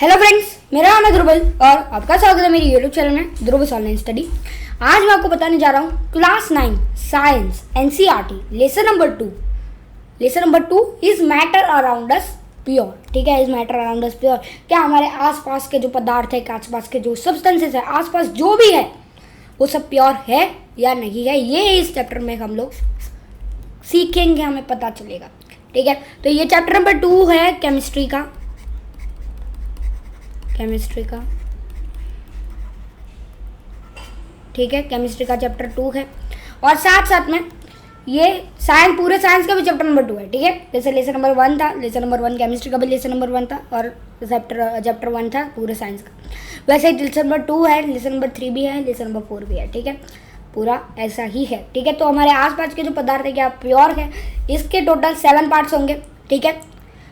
Hello friends, मेरा नाम है ध्रुवल और आपका स्वागत है मेरी यूट्यूब चैनल में ध्रुवल ऑनलाइन स्टडी। आज मैं आपको बताने जा रहा हूँ class 9 science NCERT lesson number 2 is matter around us pure. ठीक है, is matter around us pure. क्या हमारे आसपास के जो पदार्थ है, आसपास के जो सब्सटेंसेस है, आसपास जो भी है वो सब प्योर है या नहीं है, ये इस चैप्टर में हम लोग सीखेंगे, हमें पता चलेगा। ठीक है, तो ये चैप्टर नंबर 2 है केमिस्ट्री का। ठीक है, केमिस्ट्री का चैप्टर 2 है और साथ साथ में ये साइंस, पूरे साइंस का भी चैप्टर नंबर 2 है। ठीक है, जैसे लेसन नंबर 1 था, लेसन नंबर 1 केमिस्ट्री का भी लेसन नंबर 1 था और चैप्टर 1 था पूरे साइंस का, वैसे ही लेसन नंबर 2 है, लेसन नंबर 3 भी है, लेसन नंबर 4 भी है। ठीक है, पूरा ऐसा ही है। ठीक है, तो हमारे आसपास के जो पदार्थ है क्या प्योर है, इसके टोटल 7 पार्ट्स होंगे। ठीक है,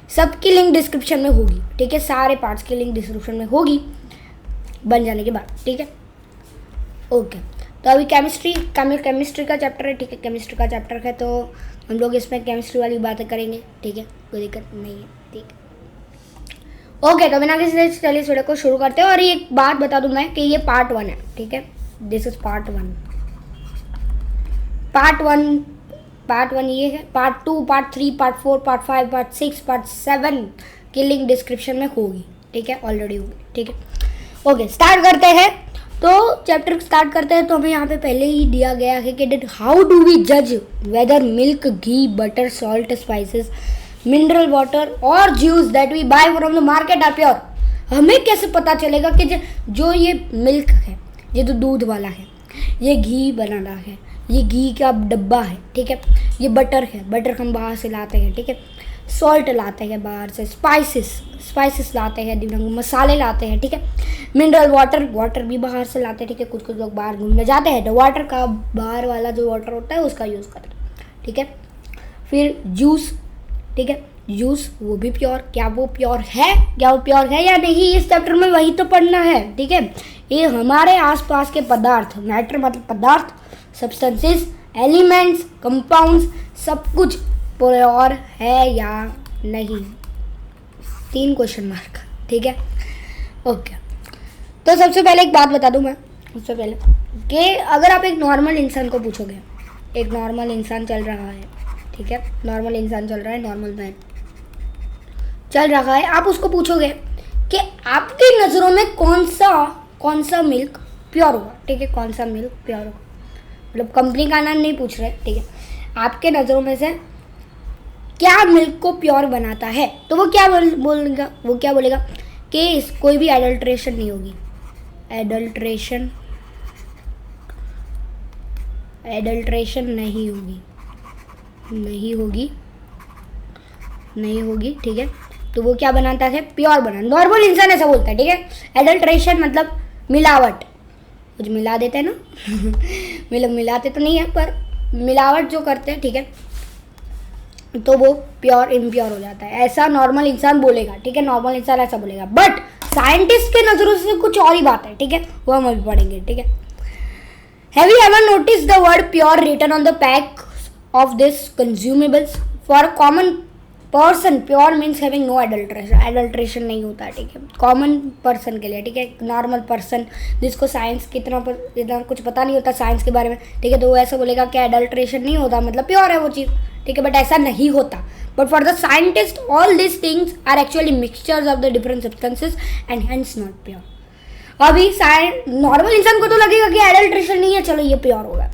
सबकी लिंक डिस्क्रिप्शन में होगी। ठीक है, सारे पार्ट्स की लिंक डिस्क्रिप्शन में होगी बन जाने के बाद। ठीक है, ओके। तो अभी केमिस्ट्री का चैप्टर है। ठीक है, केमिस्ट्री का चैप्टर है तो हम लोग इसमें केमिस्ट्री वाली बातें करेंगे। ठीक है, कोई दिक्कत नहीं है। ठीक है, ओके। तो बिना किसी से चलिए इस वीडियो को शुरू करते हैं और एक बात बता दूं मैं कि ये पार्ट 1 है। ठीक है, दिस इज पार्ट 1 ये है। Part 2, part 3, part 4, part 5, part 6, part 7 की लिंक डिस्क्रिप्शन में होगी। ठीक है, ऑलरेडी होगी। ठीक है, ओके, स्टार्ट करते हैं। तो चैप्टर स्टार्ट करते हैं तो हमें यहाँ पे पहले ही दिया गया है कि हाउ डू वी जज whether milk, ghee, butter, salt, spices, mineral water और juice that we buy from the market are pure. हमें कैसे पता चलेगा कि जो ये मिल्क है, ये तो दूध वाला है, ये घी बना रहा है, ये घी का डब्बा है। ठीक है, ये बटर है, बटर हम बाहर से लाते हैं। ठीक है, सॉल्ट लाते हैं बाहर से, स्पाइसेस लाते हैं, दिव्यांग मसाले लाते हैं। ठीक है, मिनरल वाटर भी बाहर से लाते हैं। ठीक है, कुछ लोग बाहर घूमने जाते हैं तो वाटर का बाहर वाला जो वाटर होता है उसका यूज़ करते हैं। ठीक है, फिर जूस। ठीक है, जूस वो भी प्योर। क्या वो प्योर है या नहीं, इस चैप्टर में वही तो पढ़ना है। ठीक है, ये हमारे आसपास के पदार्थ, मैटर मतलब पदार्थ, सब्सटेंसेस, एलिमेंट्स, कंपाउंड्स, सब कुछ प्योर है या नहीं, 3 क्वेश्चन मार्क। ठीक है, ओके। तो सबसे पहले एक बात बता दूं मैं, सबसे पहले कि अगर आप एक नॉर्मल इंसान को पूछोगे, एक नॉर्मल इंसान चल रहा है, ठीक है, नॉर्मल इंसान चल रहा है, नॉर्मल मैन चल रहा है, आप उसको पूछोगे कि आपकी नज़रों में कौन सा मिल्क प्योर होगा। ठीक है, कौन सा मिल्क प्योर होगा, मतलब कंपनी का नाम नहीं पूछ रहे। ठीक है, आपके नज़रों में से क्या मिल्क को प्योर बनाता है, तो वो क्या बोलेगा कि कोई भी एडल्ट्रेशन नहीं होगी, एडल्ट्रेशन नहीं होगी। ठीक है, तो वो क्या बनाता है, प्योर बना। नॉर्मल इंसान ऐसा बोलता है। ठीक है, एडल्ट्रेशन मतलब मिलावट, कुछ मिला देते हैं ना मतलब मिलाते तो नहीं है पर मिलावट जो करते हैं। ठीक है, तो वो प्योर इम्प्योर हो जाता है, ऐसा नॉर्मल इंसान बोलेगा। ठीक है, नॉर्मल इंसान ऐसा बोलेगा, बट साइंटिस्ट के नज़रों से कुछ और ही बात है। ठीक है, वो हम अभी पढ़ेंगे। ठीक है, have you ever notice the word pure written on the pack of this consumables for common person? Pure means having no adulteration नहीं होता है। ठीक है, कॉमन पर्सन के लिए। ठीक है, नॉर्मल पर्सन जिसको साइंस इतना कुछ पता नहीं होता साइंस के बारे में। ठीक है, तो वो ऐसा बोलेगा कि एडल्ट्रेशन नहीं होता मतलब प्योर है वो चीज़। ठीक है, बट ऐसा नहीं होता। But for the scientist all this things are actually mixtures of the different substances and hence not pure. अभी नॉर्मल इंसान को तो लगेगा कि एडल्ट्रेशन नहीं है, चलो ये प्योर होगा,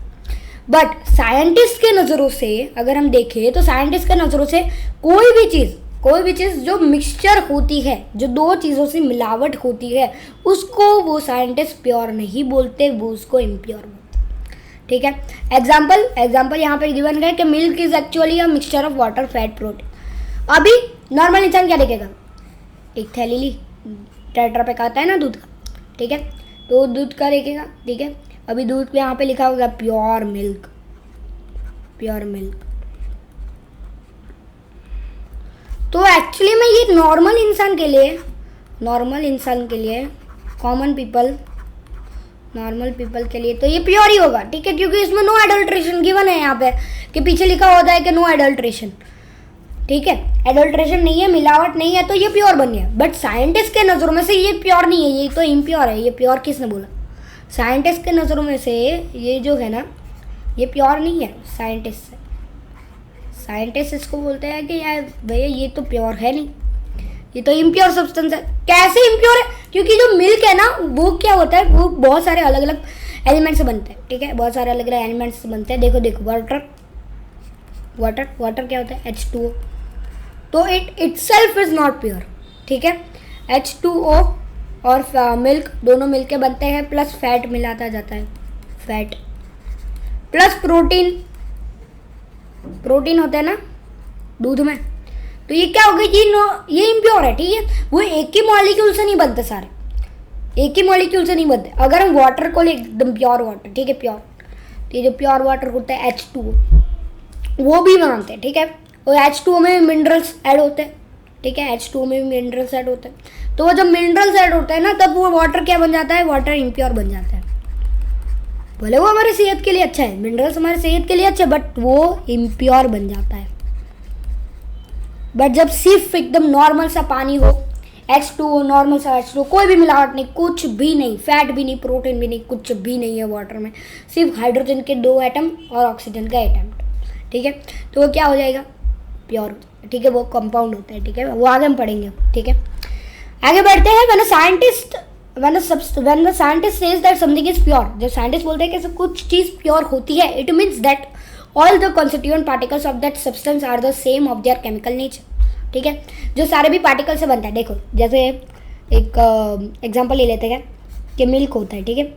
बट साइंटिस्ट के नज़रों से अगर हम देखें तो साइंटिस्ट के नज़रों से कोई भी चीज़ जो मिक्सचर होती है, जो 2 चीज़ों से मिलावट होती है, उसको वो साइंटिस्ट प्योर नहीं बोलते, वो उसको इम्प्योर बोलते। ठीक है, एग्जाम्पल यहाँ पे गिवन है कि milk is actually a mixture of water, fat, protein. अभी नॉर्मल इंसान क्या देखेगा, एक थैली ली, टेट्रा पैक आता है ना दूध का। ठीक है, तो दूध का देखेगा। ठीक है, अभी दूध पे यहाँ पे लिखा होगा प्योर मिल्क। तो एक्चुअली में ये नॉर्मल इंसान के लिए कॉमन पीपल के लिए तो ये प्योर ही होगा। ठीक है, क्योंकि इसमें नो एडल्ट्रेशन गिवन है यहाँ पे, कि पीछे लिखा होता है कि नो एडल्ट्रेशन। ठीक है, एडल्ट्रेशन नहीं है, मिलावट नहीं है, तो ये प्योर बन गया। बट साइंटिस्ट के नज़रों में से ये प्योर नहीं है, ये तो इम्प्योर है। ये प्योर किसने बोला? साइंटिस्ट के नज़रों में से ये जो है ना, ये प्योर नहीं है। साइंटिस्ट इसको बोलते हैं कि यार भैया ये तो प्योर है नहीं, ये तो इम्प्योर सब्सटेंस है। कैसे इम्प्योर है? क्योंकि जो मिल्क है ना, वो क्या होता है, वो बहुत सारे अलग अलग एलिमेंट से बनते हैं। ठीक है, बहुत सारे अलग अलग एलिमेंट से बनते हैं। देखो वाटर क्या होता है? H2O। तो it itself is not pure. ठीक है, H2O और मिल्क दोनों मिलके बनते हैं, प्लस फैट मिलाता जाता है, फैट प्लस प्रोटीन होता है ना दूध में। तो ये क्या हो गया? ये इम्प्योर है। ठीक है, वो एक ही मॉलिक्यूल से नहीं बनते, सारे एक ही मॉलिक्यूल से नहीं बनते। अगर हम वाटर को ले, एकदम प्योर वाटर, ठीक है, प्योर, तो ये जो प्योर वाटर होता है H2O, वो भी बनाते हैं। ठीक है, और H2O में मिनरल्स ऐड होते हैं। ठीक है, H2O में भी मिनरल्स ऐड होते हैं। तो वो जब मिनरल्स ऐड होते हैं ना, तब वो वाटर क्या बन जाता है? वाटर इम्प्योर बन जाता है। भले वो हमारे सेहत के लिए अच्छा है, मिनरल्स हमारे सेहत के लिए अच्छे, बट वो इम्प्योर बन जाता है। बट जब सिर्फ एकदम नॉर्मल सा पानी हो, H2O, नॉर्मल सा H2O, कोई भी मिलावट नहीं, कुछ भी नहीं, फैट भी नहीं, प्रोटीन भी नहीं, कुछ भी नहीं है वाटर में, सिर्फ हाइड्रोजन के 2 एटम और ऑक्सीजन का एटम। ठीक है, तो वो क्या हो जाएगा? प्योर हो जाएगा। ठीक है, वो कंपाउंड होता है। ठीक है, वो आगे हम पढ़ेंगे। ठीक है, आगे बढ़ते हैं। when the scientist says that something is pure, जब साइंटिस्ट बोलते हैं कि कुछ चीज़ प्योर होती है, it means that all the constituent particles of that substance are the same of their chemical nature। ठीक है, जो सारे भी पार्टिकल से बनता है। देखो, जैसे एक एग्जांपल ले लेते हैं कि मिल्क होता है। ठीक है,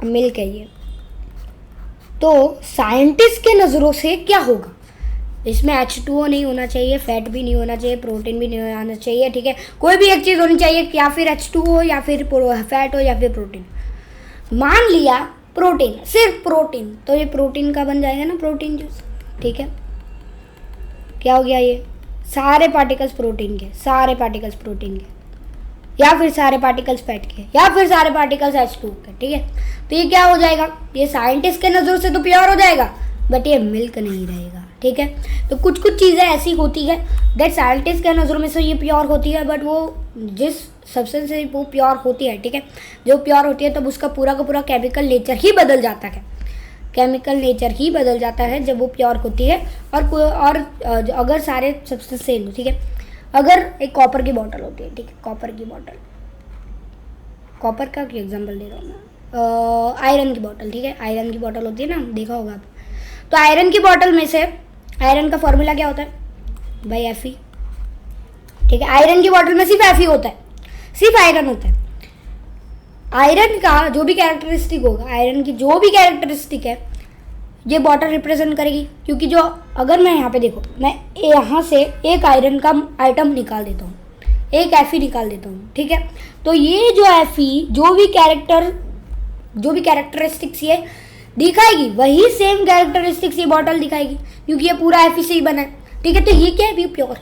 मिल्क है ये, तो साइंटिस्ट के नज़रों से क्या होगा? इसमें H2O नहीं होना चाहिए, फैट भी नहीं होना चाहिए, प्रोटीन भी नहीं होना चाहिए। ठीक है, कोई भी एक चीज़ होनी चाहिए, या फिर H2O या फिर फैट हो या फिर प्रोटीन। मान लिया प्रोटीन, सिर्फ प्रोटीन, तो ये प्रोटीन का बन जाएगा ना, प्रोटीन जूस। ठीक है, क्या हो गया? ये सारे पार्टिकल्स प्रोटीन के, सारे पार्टिकल्स प्रोटीन के, या फिर सारे पार्टिकल्स फैट के, या फिर सारे पार्टिकल्स H2O के। ठीक है, तो ये क्या हो जाएगा? ये साइंटिस्ट के नज़र से तो प्योर हो जाएगा, बट ये मिल्क नहीं रहेगा। ठीक है, तो कुछ कुछ चीज़ें ऐसी होती है दैट साइंटिस्ट के नज़रों में से ये प्योर होती है, बट वो जिस सब्सटेंस से वो प्योर होती है, ठीक है, जो प्योर होती है, तब उसका पूरा का पूरा केमिकल नेचर ही बदल जाता है। केमिकल नेचर ही बदल जाता है जब वो प्योर होती है। और अगर सारे सब्सटेंस सेम हो, ठीक है, अगर एक कॉपर की बॉटल होती है, ठीक है, कॉपर की बॉटल, कॉपर का क्या एग्जांपल दे रहा हूँ मैं, आयरन की बॉटल। ठीक है, आयरन की बॉटल होती है ना, देखा होगा आप। तो आयरन की बॉटल में से आयरन का फॉर्मूला क्या होता है भाई? Fe। ठीक है, आयरन की बॉटल में सिर्फ Fe होता है, सिर्फ आयरन होता है। आयरन का जो भी कैरेक्टरिस्टिक होगा, आयरन की जो भी कैरेक्टरिस्टिक है, ये बॉटल रिप्रेजेंट करेगी। क्योंकि जो, अगर मैं यहाँ पे देखो, मैं यहाँ से एक आयरन का आइटम निकाल देता हूँ, एक Fe निकाल देता हूँ। ठीक है, तो ये जो Fe जो भी कैरेक्टरिस्टिक्स ये दिखाएगी, वही सेम कैरेक्टरिस्टिक्स ये बॉटल दिखाएगी, क्योंकि ये पूरा Fe से ही बना है। ठीक है, तो ये क्या है? प्योर।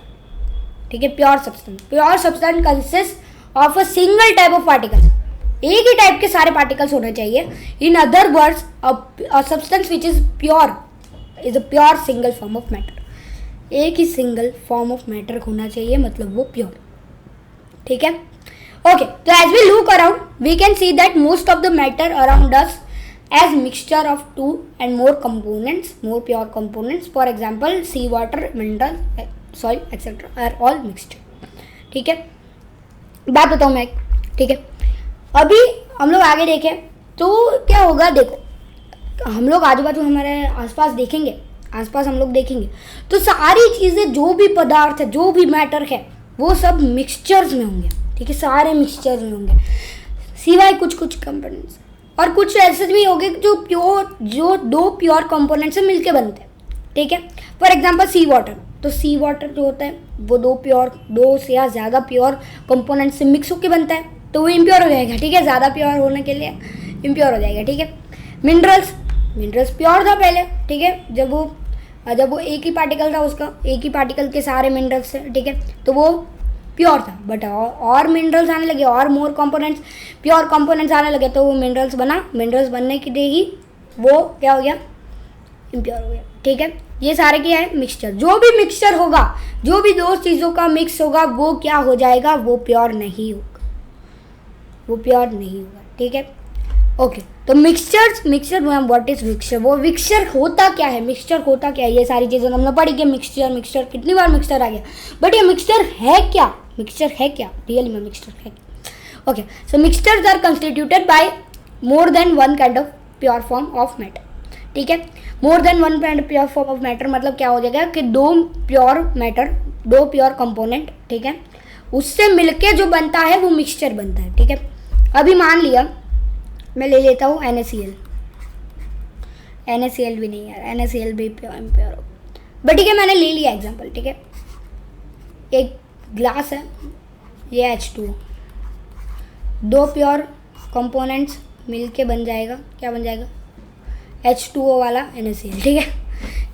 ठीक है, pure substance. Pure substance consist of a single type of particles, एक ही टाइप के सारे पार्टिकल्स होने चाहिए। In other words, a substance which is pure is a pure single form of matter. एक ही सिंगल फॉर्म ऑफ मैटर होना चाहिए, मतलब वो प्योर। ठीक है, ओके। तो as we look around we can see that most of the matter around us as mixture of 2 and more components, more pure components. For example, sea water, mineral, soil, etc. are all mixed. ठीक है, बात बताऊँ मैं। ठीक है, अभी हम लोग आगे देखें तो क्या होगा? देखो, हम लोग आजू बाजू हमारे आसपास देखेंगे, आसपास हम लोग देखेंगे तो सारी चीज़ें, जो भी पदार्थ है, जो भी मैटर है, वो सब मिक्सचर्स में होंगे। ठीक है, सारे मिक्सचर्स में होंगे, सिवाय कुछ कुछ कंपोनेंट्स। और कुछ ऐसे भी होंगे जो दो प्योर कंपोनेंट से मिलके बनते हैं। ठीक है, फॉर एग्जांपल सी वाटर। तो सी वाटर जो होता है वो दो से या ज़्यादा प्योर कंपोनेंट से मिक्स होकर बनता है, तो वो इम्प्योर हो जाएगा। ठीक है, ज़्यादा प्योर होने के लिए इम्प्योर हो जाएगा। ठीक है, मिनरल्स प्योर था पहले। ठीक है, जब वो एक ही पार्टिकल था, उसका एक ही पार्टिकल के सारे मिनरल्स थे। ठीक है, तो वो प्योर था, बट और मिनरल्स आने लगे, और मोर कंपोनेंट्स, प्योर कंपोनेंट्स आने लगे, तो वो मिनरल्स बनने के लिए ही वो क्या हो गया? इम्प्योर हो गया। ठीक है, ये सारे क्या है, मिक्सचर। जो भी मिक्सचर होगा, जो भी दो चीज़ों का मिक्स होगा वो क्या हो जाएगा, वो प्योर नहीं होगा, वो प्योर नहीं होगा। ठीक है, ओके। तो मिक्सचर व्हाट इज मिक्सचर, वो मिक्सचर होता क्या है, मिक्सचर होता क्या है, ये सारी चीज़ें हमने पढ़ी कि मिक्सचर कितनी बार मिक्सचर आ गया, बट ये मिक्सचर है क्या, मिक्सचर है क्या रियली में, मिक्सचर है क्या। Okay, so mixtures are constituted by more than one kind of pure form of matter. ठीक है, more than one kind of pure form of matter मतलब क्या हो जाएगा कि दो प्योर मैटर, दो प्योर कंपोनेंट, ठीक है, उससे मिलके जो बनता है वो मिक्सचर बनता है। ठीक है, अभी मान लिया मैं ले लेता हूँ NaCl, NaCl भी नहीं यार, NaCl भी प्योर हो, बट ठीक है मैंने ले लिया एग्जांपल। ठीक है, एक ग्लास है, ये H2, दो प्योर कंपोनेंट्स मिलके बन जाएगा, क्या बन जाएगा, H2O वाला NaCl। ठीक है,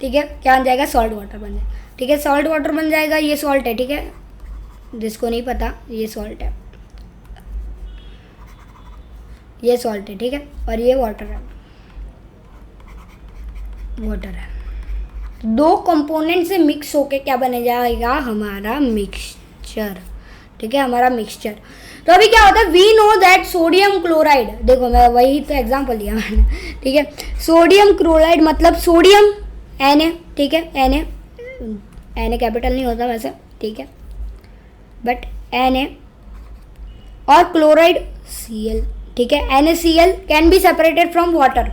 ठीक है, क्या बन जाएगा, सॉल्ट वाटर बन जाएगा। ठीक है, सॉल्ट वाटर बन जाएगा, ये सॉल्ट है। ठीक है, जिसको नहीं पता ये सॉल्ट है, ये सॉल्ट है। ठीक है, और ये वाटर है, वाटर है। दो कंपोनेंट से मिक्स होके क्या बन जाएगा, हमारा मिक्सचर। ठीक है, हमारा मिक्सचर। तो अभी क्या होता है, we know that sodium chloride, देखो मैं वही तो एग्जांपल लिया मैंने। ठीक है, सोडियम क्लोराइड मतलब सोडियम Na, ठीक है, Na कैपिटल नहीं होता वैसे, ठीक है, बट Na और क्लोराइड Cl। ठीक है, NaCl can be separated from water,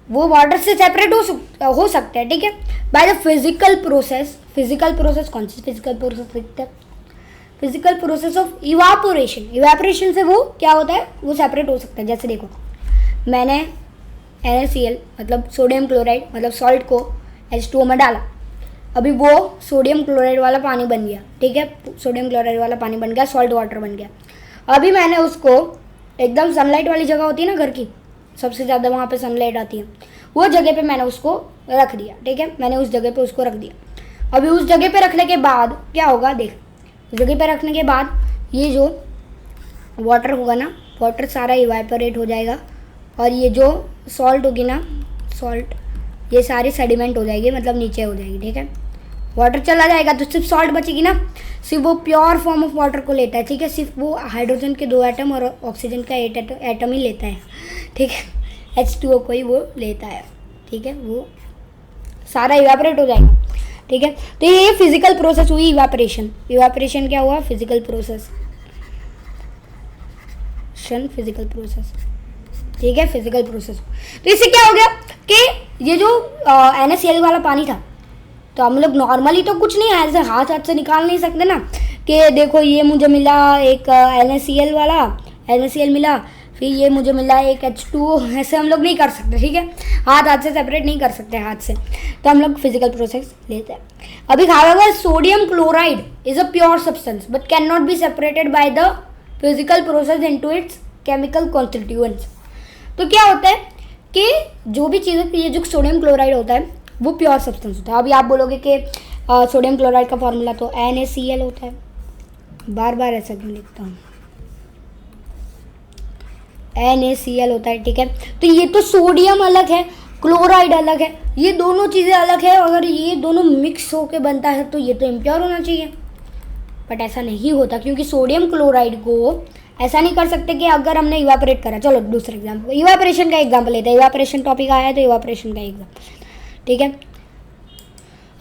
वो वाटर से सेपरेट हो सकते हैं। ठीक है, by the physical process, physical process कौन सी फिजिकल प्रोसेस दिखता है, physical process of evaporation, evaporation से वो क्या होता है, वो सेपरेट हो सकता है। जैसे देखो मैंने NaCl मतलब सोडियम क्लोराइड मतलब सॉल्ट को H2O में डाला, अभी वो सोडियम क्लोराइड वाला पानी बन गया। ठीक है, सोडियम क्लोराइड वाला पानी बन गया, सॉल्ट वाटर बन गया। अभी मैंने उसको एकदम सनलाइट वाली जगह होती है ना घर की, सबसे ज़्यादा वहाँ पे सनलाइट आती है, वो जगह पे मैंने उसको रख दिया। ठीक है, मैंने उस जगह पे उसको रख दिया। अभी उस जगह पे रखने के बाद क्या होगा, देख उस जगह पे रखने के बाद ये जो वाटर होगा ना, वाटर सारा इवापोरेट हो जाएगा, और ये जो सॉल्ट होगी ना, सॉल्ट ये सारी सेडिमेंट हो जाएगी, मतलब नीचे हो जाएगी। ठीक है, वाटर चला जाएगा तो सिर्फ सॉल्ट बचेगी ना, सिर्फ वो प्योर फॉर्म ऑफ वाटर को लेता है। ठीक है, सिर्फ वो हाइड्रोजन के 2 एटम और ऑक्सीजन का 8 एटम ही लेता है। ठीक है, H2O को ही वो लेता है। ठीक है, वो सारा इवापोरेट हो जाएगा। ठीक है, तो ये फिजिकल प्रोसेस हुई इवापोरेशन। इवापोरेशन क्या हुआ, फिजिकल प्रोसेस, फिजिकल प्रोसेस। ठीक है, फिजिकल प्रोसेस। तो इससे क्या हो गया कि ये जो NaCl वाला पानी था, तो हम लोग नॉर्मली तो कुछ नहीं ऐसे हाथ से निकाल नहीं सकते ना कि देखो ये मुझे मिला एक NaCl वाला, NaCl मिला, फिर ये मुझे मिला एक H2O, ऐसे हम लोग नहीं कर सकते। ठीक है, हाथ से सेपरेट नहीं कर सकते हाथ से, तो हम लोग फिजिकल प्रोसेस लेते हैं। अभी however sodium chloride is a pure substance but can not be separated by the physical process into its chemical constituents. तो क्या होता है कि जो भी चीज़ें, ये जो सोडियम क्लोराइड होता है वो प्योर सब्सटेंस होता है। अभी आप बोलोगे कि सोडियम क्लोराइड का फॉर्मूला तो NaCl होता है, बार बार ऐसा क्यों लिखता हूँ, NaCl होता है। ठीक है, तो ये तो सोडियम अलग है, क्लोराइड अलग है, ये दोनों चीज़ें अलग है। अगर ये दोनों मिक्स होके बनता है तो ये तो इम्प्योर होना चाहिए, बट ऐसा नहीं होता, क्योंकि सोडियम क्लोराइड को ऐसा नहीं कर सकते कि अगर हमने इवापोरेट करा। चलो दूसरा एग्जाम्पल, इवापोरेशन का एग्जाम्पल लेते हैं, इवापोरेशन टॉपिक आया है तो इवापोरेशन का एग्जाम्पल। ठीक है,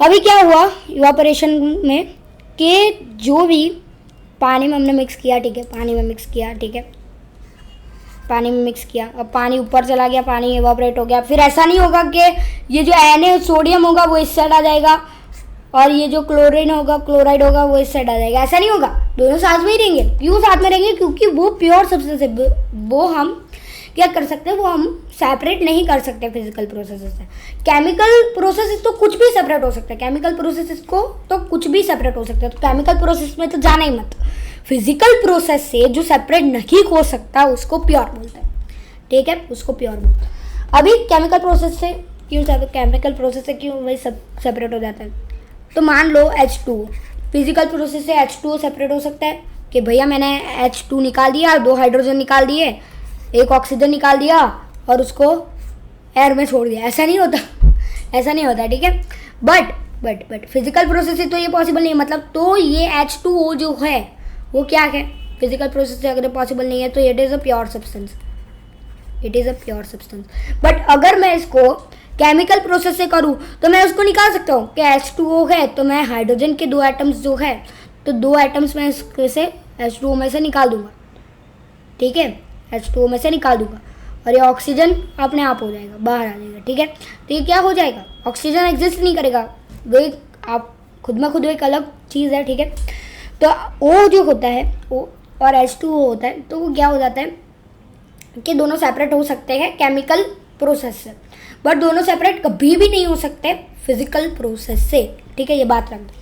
अभी क्या हुआ इवापोरेशन में कि जो भी पानी में हमने मिक्स किया, ठीक है, पानी में मिक्स किया, ठीक है, पानी में मिक्स किया, अब पानी ऊपर चला गया, पानी इवापोरेट हो गया। फिर ऐसा नहीं होगा कि ये जो Na सोडियम होगा वो इस साइड आ जाएगा और ये जो क्लोरीन होगा, क्लोराइड होगा, वो इस साइड आ जाएगा, ऐसा नहीं होगा, दोनों साथ में ही रहेंगे। क्यों साथ में रहेंगे, क्योंकि वो प्योर सब्सटेंस है, वो हम क्या कर सकते हैं, वो हम सेपरेट नहीं कर सकते फिजिकल प्रोसेस से। केमिकल प्रोसेस तो कुछ भी सेपरेट हो सकता है, केमिकल प्रोसेस को तो कुछ भी सेपरेट हो सकता है, तो केमिकल प्रोसेस में तो जाना ही मत। फिजिकल प्रोसेस से जो सेपरेट नहीं हो सकता उसको प्योर बोलते हैं। ठीक है, उसको प्योर बोलते हैं। अभी केमिकल प्रोसेस से क्यों, केमिकल प्रोसेस से क्यों वही सब सेपरेट हो जाता है, तो मान लो H2, फिजिकल प्रोसेस से H2O सेपरेट हो सकता है कि भैया मैंने H2 निकाल दिया, 2 हाइड्रोजन निकाल दिए, एक ऑक्सीजन निकाल दिया और उसको एयर में छोड़ दिया, ऐसा नहीं होता। ऐसा नहीं होता, ठीक है। बट फिजिकल प्रोसेस से तो ये पॉसिबल नहीं है, मतलब तो ये H2O जो है वो क्या है, फिजिकल प्रोसेस से अगर पॉसिबल नहीं है तो it is a pure substance, it is a pure substance. But अगर मैं इसको केमिकल प्रोसेस से करूँ तो मैं उसको निकाल सकता हूँ कि H2O है तो मैं हाइड्रोजन के 2 एटम्स जो है तो 2 एटम्स मैं इससे H2O में से निकाल दूंगा, ठीक है, H2O में से निकाल दूंगा और ये ऑक्सीजन अपने आप हो जाएगा, बाहर आ जाएगा, ठीक है। तो ये क्या हो जाएगा, ऑक्सीजन एग्जिस्ट नहीं करेगा, वो एक आप खुद में खुद एक अलग चीज़ है, ठीक है। तो O जो होता है O और H2O होता है तो वो क्या हो जाता है कि दोनों सेपरेट हो सकते हैं केमिकल प्रोसेस से, बट दोनों सेपरेट कभी भी नहीं हो सकते फिजिकल प्रोसेस से, ठीक है, ये बात रख दो।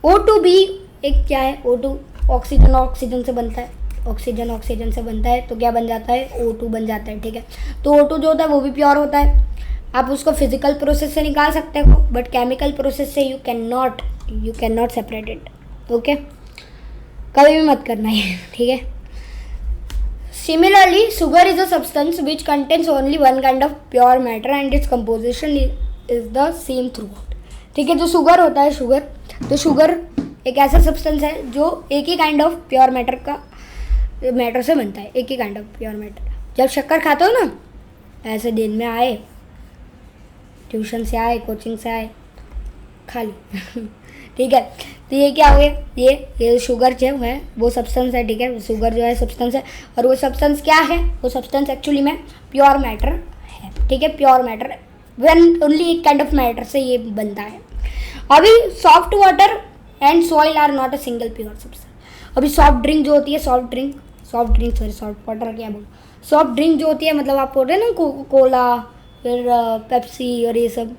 O2 भी एक क्या है, O2 ऑक्सीजन ऑक्सीजन से बनता है, ऑक्सीजन ऑक्सीजन से बनता है तो क्या बन जाता है, O2 बन जाता है, ठीक है। तो O2 जो होता है वो भी प्योर होता है, आप उसको फिजिकल प्रोसेस से निकाल सकते हो बट केमिकल प्रोसेस से you can not separate it, okay, कभी भी मत करना है, ठीक है। Similarly, sugar is a substance which contains only one kind of pure matter and its composition is the same throughout, ठीक है। जो शुगर होता है, तो शुगर एक ऐसा सब्सटेंस है जो एक ही काइंड ऑफ प्योर मैटर से बनता है, एक ही काइंड ऑफ प्योर मैटर। जब शक्कर खाते हो ना, ऐसे दिन में आए, ट्यूशन से आए, कोचिंग से आए, खा ली ठीक है। तो ये क्या हो गया, ये शुगर जो है वो सब्सटेंस है, ठीक है, शुगर जो है सब्सटेंस है और वो सब्सटेंस क्या है, वो सब्सटेंस एक्चुअली में प्योर मैटर है, ठीक है, प्योर मैटर, वन ओनली एक काइंड ऑफ मैटर से ये बनता है। अभी soft water and soil are not a single pure substance. अभी सॉफ्ट ड्रिंक जो होती है, सॉफ्ट वाटर क्या बोल, सॉफ्ट ड्रिंक जो होती है, मतलब आप बोल रहे हैं ना कोला, फिर पेप्सी और ये सब,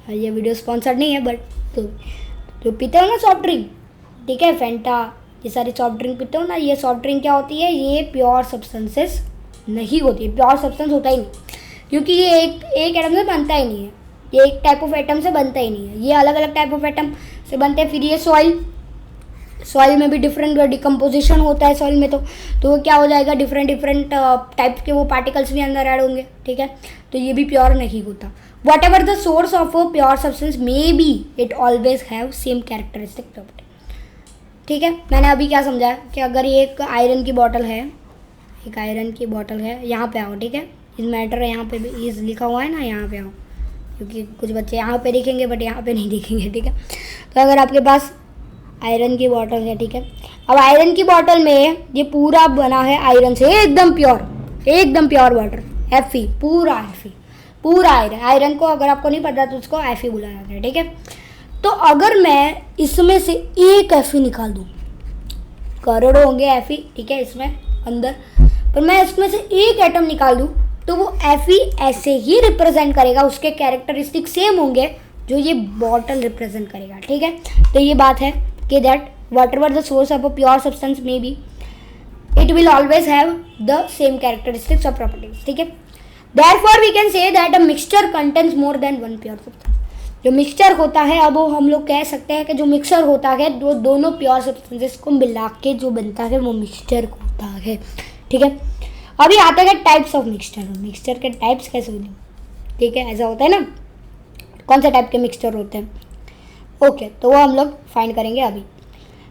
ये वीडियो स्पॉन्सर्ड नहीं है बट तो पीते हो ना सॉफ्ट ड्रिंक, ठीक है, फेंटा, ये सारी सॉफ्ट ड्रिंक पीते हो ना, ये सॉफ्ट ड्रिंक क्या होती है, ये प्योर सब्सटेंसेस नहीं होती है, प्योर सब्सटेंस होता ही नहीं, क्योंकि ये एक एटम से बनता ही नहीं है, ये एक टाइप ऑफ एटम से बनता ही नहीं है, ये अलग अलग टाइप ऑफ एटम से बनते हैं। फिर ये सॉइल में भी डिफरेंट डिकम्पोजिशन होता है सॉइल में, तो वो क्या हो जाएगा, डिफरेंट टाइप के वो पार्टिकल्स भी अंदर ऐड होंगे, ठीक है। तो ये भी प्योर नहीं होता। What ever the source of a pure substance may be, it always have same characteristic property, ठीक है। मैंने अभी क्या समझाया कि अगर ये एक आयरन की बॉटल है, यहाँ पे आओ, ठीक है, इस मैटर यहाँ पे भी इस लिखा हुआ है ना, यहाँ पे आओ, क्योंकि कुछ बच्चे यहाँ पे दिखेंगे बट यहाँ पे नहीं दिखेंगे, ठीक है। तो अगर आपके पास आयरन की बॉटल है, ठीक है, अब आयरन की बॉटल में ये पूरा बना है आयरन से, एकदम प्योर वाटर, Fe, पूरा आयरन को अगर आपको नहीं पता तो उसको Fe बोला जाता है, ठीक है। तो अगर मैं इसमें से एक Fe निकाल दूँ, करोड़ों होंगे Fe, ठीक है, इसमें अंदर, पर मैं इसमें से एक एटम निकाल दूँ तो वो Fe ऐसे ही रिप्रेजेंट करेगा, उसके कैरेक्टरिस्टिक सेम होंगे जो ये बॉटल रिप्रेजेंट करेगा, ठीक है। तो ये बात है कि that what ever the source of a pure substance may be, it will always have the same characteristics और प्रॉपर्टीज, ठीक है। Therefore we can say that a mixture contains more than one pure substance. जो mixture होता है, अब वो हम लोग कह सकते हैं कि जो मिक्सचर होता है वो दोनों प्योर सब्सटेंसेस को मिला के जो बनता है वो मिक्सचर होता है, ठीक है। अभी आते हैं टाइप्स ऑफ मिक्सचर के टाइप्स कैसे होते हैं, ठीक है, ऐसा होता है ना, कौन से टाइप के मिक्सचर होते हैं, ओके, तो वो हम लोग फाइंड करेंगे अभी।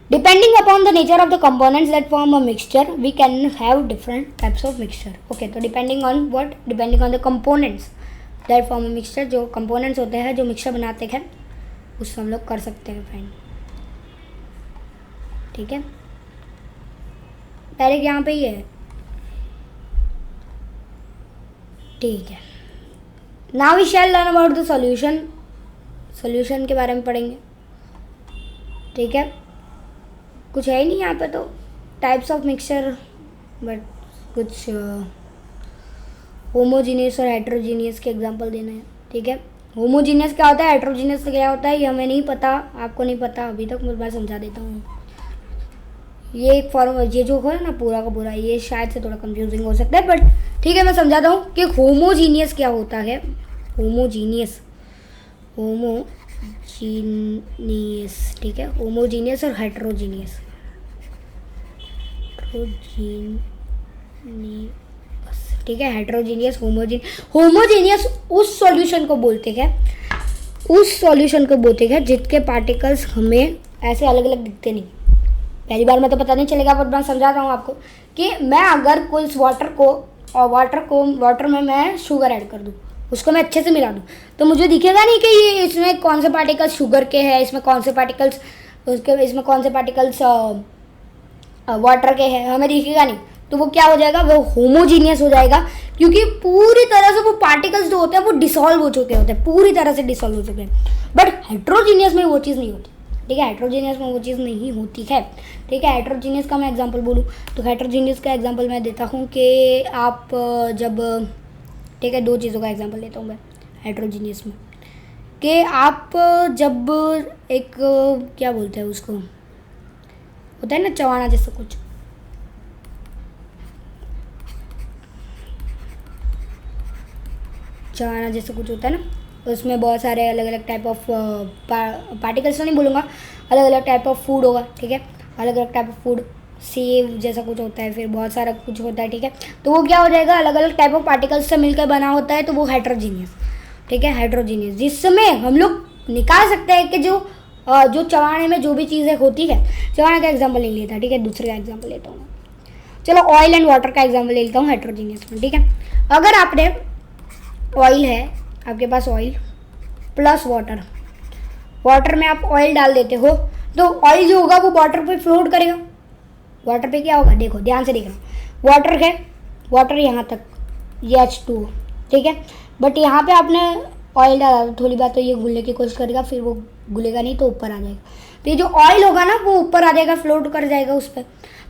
Depending upon the nature of the components that form a mixture, we can have different types of mixture. Okay, तो depending on what? Depending on the components that form a mixture, जो components होते हैं जो mixture बनाते हैं उससे हम लोग कर सकते हैं फाइंड, ठीक है। डायरेक्ट यहाँ पे ही है, ठीक है। Now we shall learn about the solution के बारे में पढ़ेंगे, ठीक है। कुछ है ही नहीं यहाँ पे तो टाइप्स ऑफ मिक्सचर, बट कुछ होमोजीनियस और हेट्रोजीनियस के एग्जांपल देने हैं, ठीक है। होमोजीनियस क्या होता है, हेट्रोजीनियस क्या होता है, ये हमें नहीं पता, आपको नहीं पता अभी तक, मैं समझा देता हूँ। ये एक फॉर्म, ये जो है ना पूरा का पूरा, ये शायद से थोड़ा कंफ्यूजिंग हो सकता है बट ठीक है, मैं समझाता हूँ कि होमोजीनियस क्या होता है। होमोजीनियस, ठीक है, होमोजीनियस और हेट्रोजीनियस। ठीक है, हेट्रोजीनियस, होमोजीनियस उस सॉल्यूशन को बोलते हैं, जिसके पार्टिकल्स हमें ऐसे अलग अलग दिखते नहीं। पहली बार में तो पता नहीं चलेगा, पर मैं समझाता हूँ आपको कि मैं अगर कोई वाटर में मैं शुगर ऐड कर दूँ, उसको मैं अच्छे से मिला दूँ, तो मुझे दिखेगा नहीं कि ये इसमें कौन से पार्टिकल्स शुगर के हैं, इसमें कौन से पार्टिकल्स वाटर के हैं, हमें दिखेगा नहीं। तो वो क्या हो जाएगा, वो होमोजीनियस हो जाएगा, क्योंकि पूरी तरह से वो पार्टिकल्स जो होते हैं वो डिसॉल्व हो चुके होते हैं, पूरी तरह से डिसॉल्व हो चुके हैं। बट हेट्रोजीनियस में वो चीज़ नहीं होती, ठीक है, हेट्रोजीनियस में वो चीज़ नहीं होती है, ठीक है। हेट्रोजीनियस का मैं एग्जांपल बोलूँ तो हेट्रोजीनियस का एग्जांपल मैं देता हूँ कि आप जब, ठीक है, दो चीज़ों का एग्जांपल लेता हूँ मैं हेट्रोजीनियस में, कि आप जब एक क्या बोलते हैं उसको, होता है ना चवाना जैसा कुछ, होता है ना, उसमें बहुत सारे अलग अलग टाइप ऑफ पार्टिकल्स तो नहीं बोलूँगा, अलग अलग टाइप ऑफ फूड होगा, ठीक है, अलग अलग टाइप ऑफ फूड, सेव जैसा कुछ होता है, फिर बहुत सारा कुछ होता है, ठीक है। तो वो क्या हो जाएगा, अलग अलग टाइप ऑफ पार्टिकल्स से मिलकर बना होता है, तो वो हेट्रोजीनियस, ठीक है, हेट्रोजीनियस, जिसमें हम लोग निकाल सकते हैं कि जो चवाने में जो भी चीज़ें होती है, चवाने का एग्जाम्पल नहीं लेता, ठीक है, दूसरे का एग्जाम्पल लेता हूँ। चलो ऑयल एंड वाटर का एग्जाम्पल ले लेता हूँ हेट्रोजीनियस में, ठीक है। अगर आपने ऑयल है, आपके पास ऑयल प्लस वाटर में आप ऑयल डाल देते हो, तो ऑयल जो होगा वो वाटर पे फ्लोट करेगा। वाटर पे क्या होगा, देखो ध्यान से देखना, वाटर है, वाटर यहाँ तक, ये H2O, ठीक है, बट यहाँ पे आपने ऑयल डाला, थोड़ी बात तो ये घुलने की कोशिश करेगा, फिर वो घुलेगा नहीं तो ऊपर आ जाएगा, तो ये जो ऑयल होगा ना वो ऊपर आ जाएगा, फ्लोट कर जाएगा उस पर।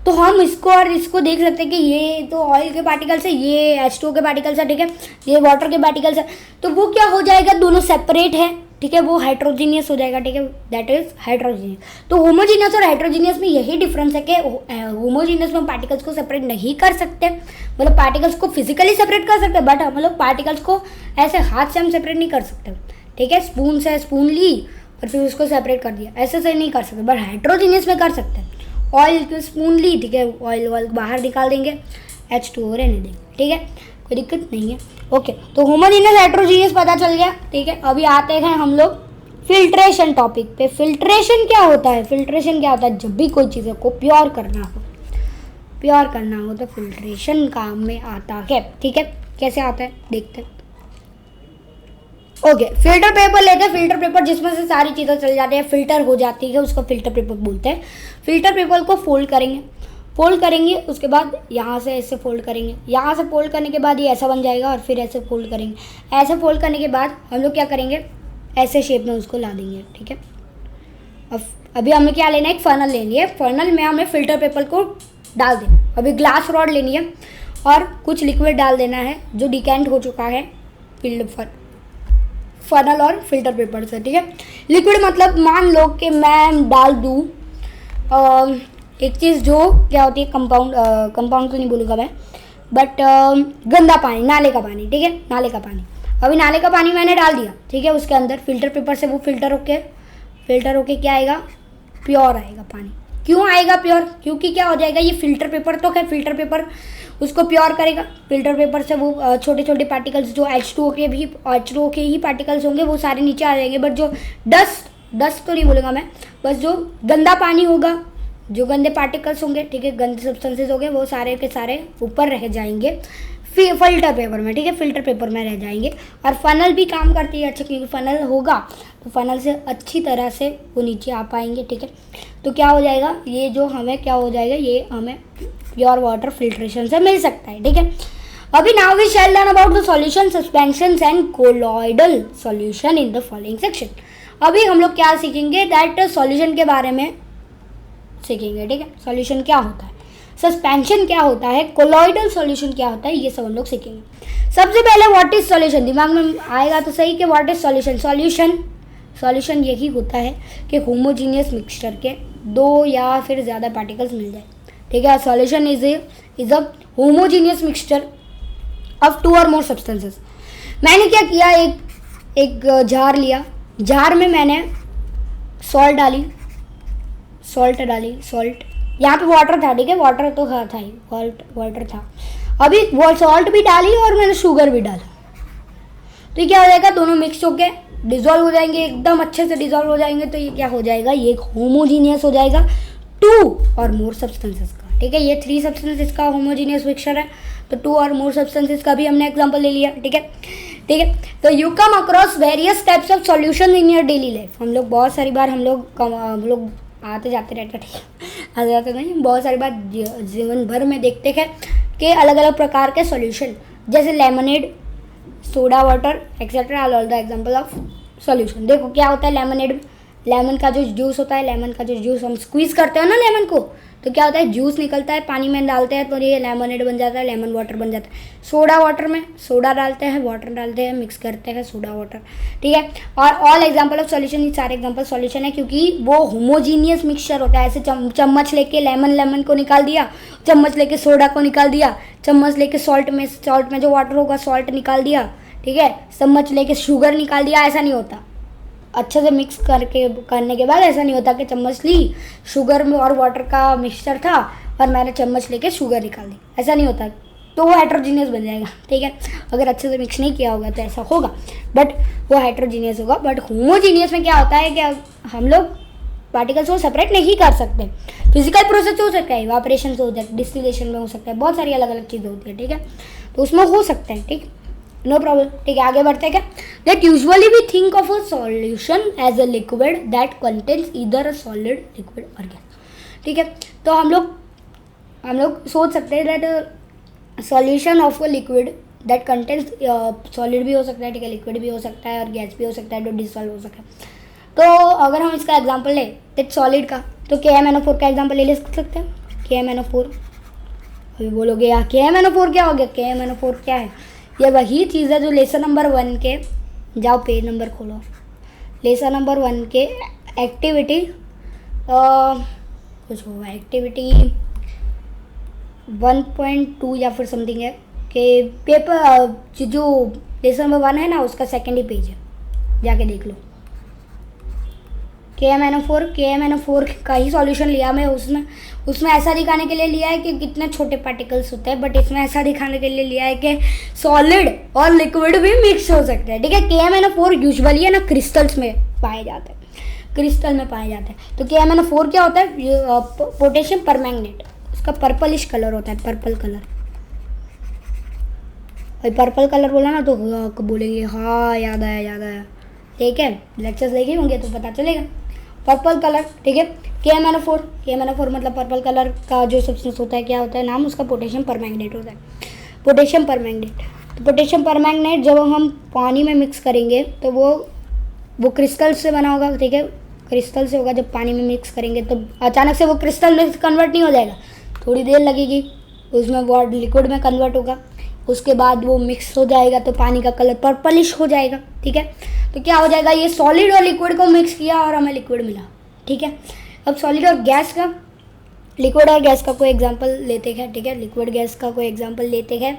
तो हम इसको और इसको देख सकते हैं कि ये तो ऑयल के पार्टिकल्स है, ये H2O के पार्टिकल्स है, ठीक है, ये वाटर के पार्टिकल्स है, तो वो क्या हो जाएगा, दोनों सेपरेट है, ठीक है, वो हेट्रोजीनियस हो जाएगा, ठीक है, दैट इज हेट्रोजीनियस। तो होमोजीनियस और हेट्रोजीनियस में यही डिफरेंस है कि होमोजीनियस में हम पार्टिकल्स को सेपरेट नहीं कर सकते, मतलब पार्टिकल्स को फिजिकली सेपरेट कर सकते, बट हम लोग पार्टिकल्स को ऐसे हाथ से हम सेपरेट नहीं कर सकते, ठीक है, स्पून से स्पून ली और फिर उसको सेपरेट कर दिया, ऐसे से नहीं कर सकते, बट हेट्रोजीनियस में कर सकते हैं। ऑयल की स्पून ली, ठीक है, ऑयल बाहर निकाल देंगे, H2O रहने देंगे, ठीक है, कोई दिक्कत नहीं है। ओके, तो होमोजीनियस हेट्रोजीनियस पता चल गया, ठीक है। अभी आते हैं हम लोग फिल्ट्रेशन टॉपिक पे। फिल्ट्रेशन क्या होता है, जब भी कोई चीज़ों को प्योर करना हो तो फिल्ट्रेशन काम में आता है, ठीक है। कैसे आता है देखते हैं। ओके, फिल्टर पेपर लेते हैं, फिल्टर पेपर जिसमें से सारी चीज़ें चल जाती है, फिल्टर हो जाती है, उसको फिल्टर पेपर बोलते हैं। फिल्टर पेपर को फोल्ड करेंगे, उसके बाद यहाँ से ऐसे फोल्ड करेंगे, यहाँ से फोल्ड करने के बाद ये ऐसा बन जाएगा, और फिर ऐसे फोल्ड करेंगे, ऐसे फोल्ड करने के बाद हम लोग क्या करेंगे, ऐसे शेप में उसको ला देंगे, ठीक है। अब अभी हमें क्या लेना है, एक फर्नल लेनी है, फर्नल में हमें फिल्टर पेपर को डाल देना। अभी ग्लास रॉड लेनी है और कुछ लिक्विड डाल देना है जो डिकेंट हो चुका है फर्नल और फिल्टर पेपर से, ठीक है। लिक्विड मतलब मान लो कि मैं डाल दूँ एक चीज़ जो क्या होती है, कंपाउंड तो नहीं बोलूँगा मैं, बट गंदा पानी, नाले का पानी, ठीक है, नाले का पानी। अभी नाले का पानी मैंने डाल दिया, ठीक है, उसके अंदर फिल्टर पेपर से वो फिल्टर होके क्या आएगा, प्योर आएगा पानी। क्यों आएगा प्योर, क्योंकि क्या हो जाएगा, ये फिल्टर पेपर तो है, फिल्टर पेपर उसको प्योर करेगा। फिल्टर पेपर से वो छोटे छोटे पार्टिकल्स जो H2O के ही पार्टिकल्स होंगे वो सारे नीचे आ जाएंगे, बट जो डस्ट तो नहीं बोलूँगा मैं, बस जो गंदा पानी होगा, जो गंदे पार्टिकल्स होंगे, ठीक है, गंदे सब्सटेंसेस होंगे, वो सारे के सारे ऊपर रह जाएंगे फिल्टर पेपर में, ठीक है, फिल्टर पेपर में रह जाएंगे। और फनल भी काम करती है अच्छा, क्योंकि फनल होगा तो फनल से अच्छी तरह से वो नीचे आ पाएंगे, ठीक है। तो क्या हो जाएगा, ये जो हमें क्या हो जाएगा, ये हमें प्योर वाटर फिल्ट्रेशन से मिल सकता है, ठीक है। अभी now we shall learn about the solution, suspensions and colloidal solution in the following section. अभी हम लोग क्या सीखेंगे, दैट सॉल्यूशन के बारे में सीखेंगे, ठीक है। सॉल्यूशन क्या होता है, सस्पेंशन क्या होता है, कोलॉइडल सॉल्यूशन क्या होता है, ये सब हम लोग सीखेंगे। सबसे पहले व्हाट इज सॉल्यूशन, दिमाग में आएगा तो सही कि व्हाट इज सॉल्यूशन। सॉल्यूशन यही होता है कि होमोजीनियस मिक्सचर के दो या फिर ज़्यादा पार्टिकल्स मिल जाए, ठीक है। Solution is a homogeneous mixture of 2 और मोर सब्सटेंसेस। मैंने क्या किया, एक जार लिया, जार में मैंने सॉल्ट डाली, यहाँ पे वाटर था, ठीक है, वाटर तो था ही, वाटर था। अभी वो सॉल्ट भी डाली और मैंने शुगर भी डाला, तो ये क्या हो जाएगा, दोनों मिक्स होके डिजोल्व हो जाएंगे, एकदम अच्छे से डिजोल्व हो जाएंगे। तो ये क्या हो जाएगा, ये एक होमोजीनियस हो जाएगा 2 और मोर सब्सटेंसेस का। ठीक है, ये 3 सब्सटेंसेस का होमोजीनियस मिक्सचर है, तो 2 और मोर सब्सटेंसेस का भी हमने एग्जांपल ले लिया। ठीक है, ठीक है। तो you come across various types of solution in your daily life. हम लोग बहुत सारी बार हम लोग आते जाते रहते, ठीक है, आते जाते नहीं, बहुत सारी बार जीवन भर में देखते हैं कि अलग अलग प्रकार के सॉल्यूशन, जैसे lemonade, soda water etcetera are all the example of solution. देखो क्या होता है लेमनेड में, लेमन का जो जूस होता है, लेमन का जो जूस हम स्क्वीज़ करते हैं ना लेमन को, तो क्या होता है, जूस निकलता है, पानी में डालते हैं तो ये लेमनेड बन जाता है, लेमन वाटर बन जाता है। सोडा वाटर में सोडा डालते हैं, वाटर डालते हैं, मिक्स करते हैं, सोडा वाटर। ठीक है, और ऑल एग्जांपल ऑफ सॉल्यूशन, ये सारे एग्जांपल सॉल्यूशन है, क्योंकि वो होमोजीनियस मिक्सचर होता है। ऐसे चम्मच लेके लेमन को निकाल दिया, चम्मच लेके सोडा को निकाल दिया, चम्मच लेके सॉल्ट में जो वाटर होगा सॉल्ट निकाल दिया। ठीक है, चम्मच लेके शुगर निकाल दिया, ऐसा नहीं होता। अच्छे से मिक्स करने के बाद ऐसा नहीं होता कि चम्मच ली, शुगर में और वाटर का मिक्सचर था और मैंने चम्मच लेके शुगर निकाल दी, ऐसा नहीं होता, तो वो हेट्रोजीनियस बन जाएगा। ठीक है, अगर अच्छे से मिक्स नहीं किया होगा तो ऐसा होगा, बट वो हेट्रोजीनियस होगा। बट होमोजीनियस में क्या होता है कि हम लोग पार्टिकल्स को सेपरेट नहीं कर सकते। फिजिकल प्रोसेस हो सकता है, इवापोरेशन से हो सकता है, डिस्टिलेशन में हो सकता है, बहुत सारी अलग अलग चीज़ें होती है। ठीक है, तो उसमें हो सकता है। ठीक, नो प्रॉब्लम। ठीक है, आगे बढ़ते हैं क्या, that usually we think of a solution as a liquid that contains either a solid, liquid और गैस। ठीक है, तो हम लोग सोच सकते हैं that solution of a liquid that contains, solid भी हो सकता है, ठीक है, लिक्विड भी हो सकता है और गैस भी हो सकता है, जो डिसॉल्व हो सकता है। तो अगर हम इसका एग्जाम्पल लें दैट सॉलिड का, तो KMnO4 का एग्जाम्पल ले सकते हैं। KMnO4, अभी बोलोगे यार KMnO4 क्या हो गया, KMnO4 क्या है, ये वही चीज़ है जो लेसन नंबर 1 के, जाओ पेज नंबर खोलो, लेसन नंबर 1 के एक्टिविटी कुछ होगा, एक्टिविटी 1.2 या फिर समथिंग है कि पेपर जो लेसन नंबर 1 है ना, उसका सेकेंड ही पेज है, जाके देख लो। KMnO4 का ही सॉल्यूशन लिया मैं, उसमें ऐसा दिखाने के लिए लिया है कि कितने छोटे पार्टिकल्स होते हैं, बट इसमें ऐसा दिखाने के लिए लिया है कि सॉलिड और लिक्विड भी मिक्स हो सकते हैं। ठीक है, KMnO4 यूजुअली है ना क्रिस्टल्स में पाए जाते हैं, क्रिस्टल में पाए जाते हैं। तो KMnO4 क्या होता है, पोटेशियम परमैंगनेट, उसका पर्पलिश कलर होता है, पर्पल कलर। भाई पर्पल कलर बोला ना तो बोलेंगे हाँ याद आया। ठीक है, लेक्चर्स देखे होंगे तो पता चलेगा, पर्पल कलर। ठीक है, KMnO4 मतलब पर्पल कलर का जो सब्सटेंस होता है, क्या होता है नाम उसका, पोटेशियम परमैंगनेट होता है, पोटेशियम परमैंगनेट। तो पोटेशियम परमैंगनेट जब हम पानी में मिक्स करेंगे तो वो क्रिस्टल से बना होगा। ठीक है, क्रिस्टल से होगा, जब पानी में मिक्स करेंगे तो अचानक से वो क्रिस्टल में कन्वर्ट नहीं हो जाएगा, थोड़ी देर लगेगी, उसमें वो लिक्विड में कन्वर्ट होगा, उसके बाद वो मिक्स हो जाएगा तो पानी का कलर पर्पलिश हो जाएगा। ठीक है, तो क्या हो जाएगा, ये सॉलिड और लिक्विड को मिक्स किया और हमें लिक्विड मिला। ठीक है, अब सॉलिड और गैस का, लिक्विड और गैस का कोई एग्जांपल लेते हैं। ठीक है, लिक्विड गैस का कोई एग्जांपल लेते हैं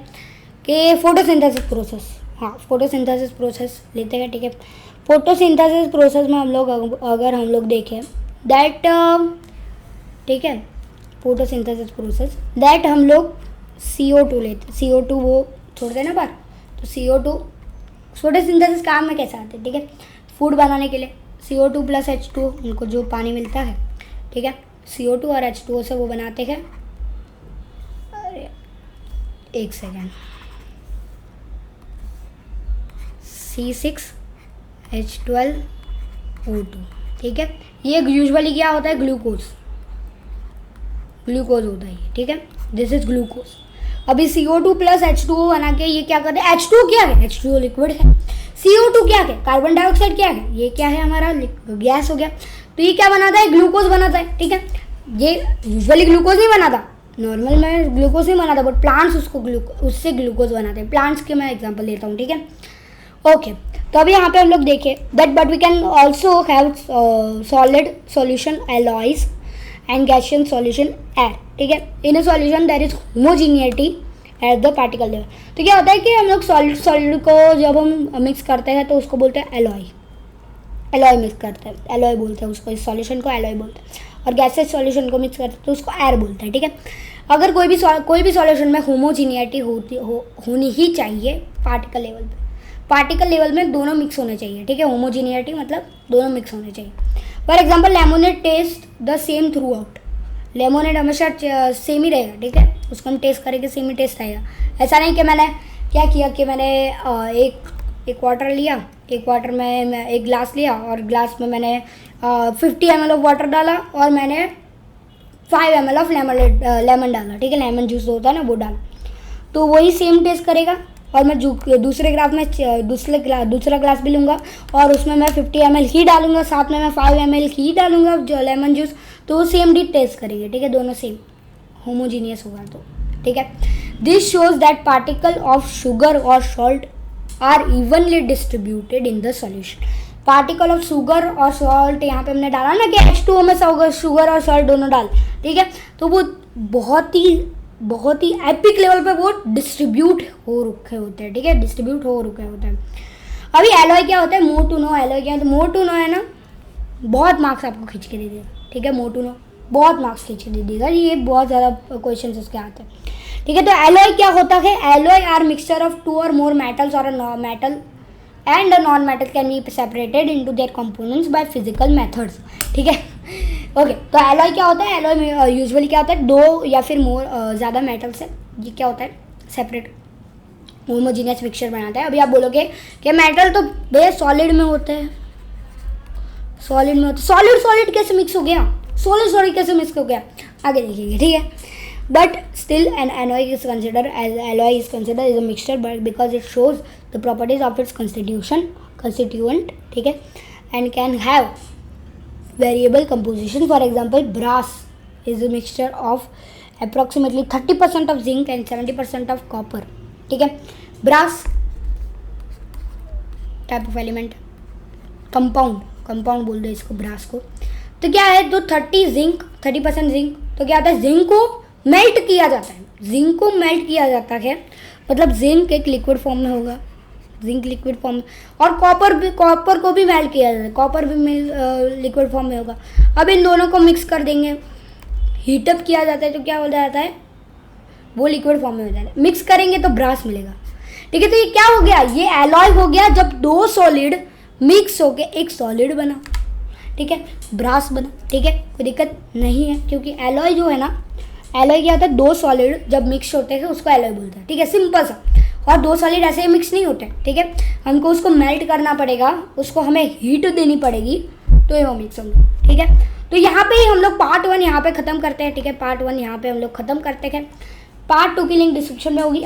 कि फोटोसिंथेसिस प्रोसेस, हाँ फोटोसिंथेसिस प्रोसेस लेते हैं। ठीक है, फोटोसिंथेसिस प्रोसेस में अगर हम लोग देखें दैट, ठीक है, फोटोसिंथेसिस प्रोसेस दैट हम लोग CO2 लेते, CO2 वो छोड़ते हैं ना बाहर, तो CO2 फोटोसिंथेसिस काम में कैसे आते हैं। ठीक है, फूड बनाने के लिए CO2 प्लस H2O, उनको जो पानी मिलता है, ठीक है, CO2 और H2O से वो बनाते हैं, अरे एक सेकेंड, C6H12O2। ठीक है, ये यूजुअली क्या होता है, ग्लूकोज होता है। ठीक है, दिस इज ग्लूकोज। अभी CO2 प्लस H2O बना के ये क्या करते हैं, H2O क्या है, H2O लिक्विड है, CO2 क्या है, कार्बन डाइऑक्साइड क्या है, ये क्या है हमारा गैस हो गया, तो ये क्या बनाता है, ग्लूकोज बनाता है। ठीक है, ये यूजुअली ग्लूकोज नहीं बनाता, नॉर्मल में ग्लूकोज नहीं बनाता, बट प्लांट्स उससे ग्लूकोज बनाते हैं। प्लांट्स के मैं एग्जाम्पल लेता हूँ। ठीक है, ओके, तो अभी यहाँ पे हम लोग देखें that but we can also have solid solution alloys and gaseous solution air. ठीक है, in a solution there is homogeneity at the particle level. तो क्या होता है कि हम लोग सॉलिड को जब हम मिक्स करते हैं तो उसको बोलते हैं एलॉय मिक्स करते हैं, एलॉय बोलते हैं उसको, इस सॉल्यूशन को एलॉय बोलते हैं, और गैसेस सॉल्यूशन को मिक्स करते हैं तो उसको एयर बोलते हैं। ठीक है, अगर कोई भी सॉल्यूशन में होमोजीनियटी होनी ही चाहिए पार्टिकल लेवल पे। पार्टिकल लेवल में दोनों मिक्स होने चाहिए, ठीक है। होमोजीनियटी मतलब दोनों मिक्स होने चाहिए। For example lemonade taste the same throughout. Lemonade हमेशा सेम ही रहेगा, ठीक है। उसको हम टेस्ट करेंगे सेम ही टेस्ट आएगा। ऐसा नहीं कि मैंने क्या किया कि मैंने एक वाटर लिया, एक वाटर में मैं एक ग्लास लिया और ग्लास में मैंने 50 ml ऑफ वाटर डाला और मैंने 5 ml ऑफ लेमन डाला, ठीक है। लेमन जूस होता है ना, वो डाला, तो वही सेम टेस्ट करेगा। और मैं दूसरे ग्लास में दूसरा ग्लास भी लूँगा और उसमें मैं 50 ml ही डालूंगा, साथ में मैं 5 ml ही डालूंगा जो लेमन जूस, तो वो सेम डी टेस्ट करेंगे, ठीक है। दोनों सेम होमोजीनियस होगा तो, ठीक है। This shows that particle of sugar और salt are evenly distributed in the solution. Particle of sugar और सॉल्ट यहाँ पे हमने डाला ना कि H2O में शुगर और सॉल्ट दोनों डाल, ठीक है। तो वो बहुत ही एपिक लेवल पे वो डिस्ट्रीब्यूट हो रखे होते हैं, ठीक है। डिस्ट्रीब्यूट हो रखे होते हैं। अभी एलॉय क्या होता है, मोर टू नो। एलॉय क्या है, तो मोर टू नो है ना, बहुत मार्क्स आपको खींच के दे देगा, ठीक है। मोर टू नो बहुत मार्क्स खींच के दे देगा, ये बहुत ज़्यादा क्वेश्चन इसके आते हैं, ठीक है। तो एलॉय क्या होता है, एलॉय आर मिक्सचर ऑफ 2 और more metals और a metal and a non-metal can be separated into their components by physical methods, ठीक है। ओके, तो एलॉय क्या होता है, एलॉय में यूजुअली क्या होता है, 2 या फिर मोर ज़्यादा मेटल से ये क्या होता है सेपरेट होमोजीनियस मिक्सचर बनाता है। अभी आप बोलोगे कि मेटल तो भैया सॉलिड में होते हैं, सॉलिड कैसे मिक्स हो गया, सॉलिड कैसे मिक्स हो गया, आगे देखिएगा, ठीक है। But still an alloy is considered as a mixture, but because it shows the properties of its constituent, ठीक है, and can have variable composition. For example, brass is a mixture of approximately 30% of zinc and 70% of copper, ठीक है। brass type of element, compound बोल दो इसको brass को। तो क्या है, तो 30% जिंक, तो क्या होता है, जिंक को मेल्ट किया जाता है, मतलब जिंक एक लिक्विड फॉर्म में होगा, जिंक लिक्विड फॉर्म में, और कॉपर को भी मेल्ट किया जाता है, कॉपर भी लिक्विड फॉर्म में होगा। अब इन दोनों को मिक्स कर देंगे, हीटअप किया जाता है, तो क्या हो जाता है, वो लिक्विड फॉर्म में हो जाता है। मिक्स करेंगे तो ब्रास मिलेगा, ठीक है। तो ये क्या हो गया, ये एलॉय हो गया जब 2 सॉलिड मिक्स होके एक सॉलिड बना, ठीक है, ब्रास बना, ठीक है। कोई दिक्कत नहीं है, क्योंकि एलॉय जो है ना, एलॉय क्या होता है, 2 सॉलिड जब मिक्स होते हैं उसको एलॉय बोलते हैं, ठीक है, सिंपल सा। और 2 सॉलिड ऐसे ही मिक्स नहीं होते, ठीक है, हमको उसको मेल्ट करना पड़ेगा, उसको हमें हीट देनी पड़ेगी, तो ये वो मिक्स होंगे, ठीक है। तो यहाँ पे ही हम लोग पार्ट 1 यहाँ पे ख़त्म करते हैं, ठीक है। पार्ट 1 यहाँ पे हम लोग ख़त्म करते हैं। पार्ट 2 की लिंक डिस्क्रिप्शन में होगी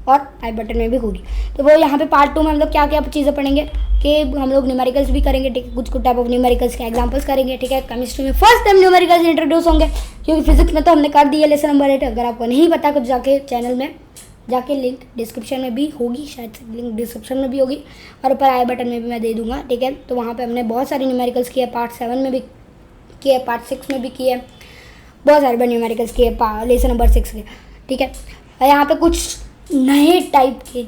और आई बटन में भी होगी। तो वो यहाँ पे पार्ट 2 में हम लोग क्या क्या चीज़ें पढ़ेंगे कि हम लोग न्यूमेरिकल्स भी करेंगे, ठीक है, कुछ टाइप ऑफ न्यूमेरिकल्स के एग्जांपल्स करेंगे, ठीक है। केमिस्ट्री में फर्स्ट टाइम न्यूमेरिकल्स इंट्रोड्यूस होंगे, क्योंकि फिजिक्स में तो हमने कर दिया लेसन नंबर 8। अगर आपको नहीं पता कुछ जाके चैनल में जाके लिंक डिस्क्रिप्शन में भी होगी, शायद लिंक डिस्क्रिप्शन में भी होगी और ऊपर आई बटन में भी मैं दे दूँगा, ठीक है। तो वहाँ पर हमने बहुत सारे न्यूमेरिकल्स किए, पार्ट 7 में भी किए, पार्ट 6 में भी किए, बहुत सारे न्यूमेरिकल्स किए लेसन नंबर 6 के, ठीक है। यहाँ पे कुछ नए टाइप के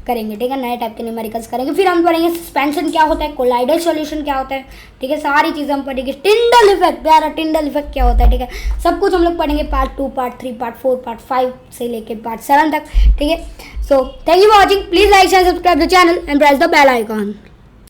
करेंगे, ठीक है, नए टाइप के न्यूमेरिकल्स करेंगे। फिर हम पढ़ेंगे सस्पेंशन क्या होता है, कोलाइडल सॉल्यूशन क्या होता है, ठीक है, सारी चीज़ें हम पढ़ेंगे। टिंडल इफेक्ट, प्यारा टिंडल इफेक्ट क्या होता है, ठीक है, सब कुछ हम लोग पढ़ेंगे पार्ट 2, पार्ट 3, पार्ट 4, पार्ट 5 से लेके पार्ट 7 तक, ठीक है। So thank you for watching, please like share subscribe the channel and press the bell icon.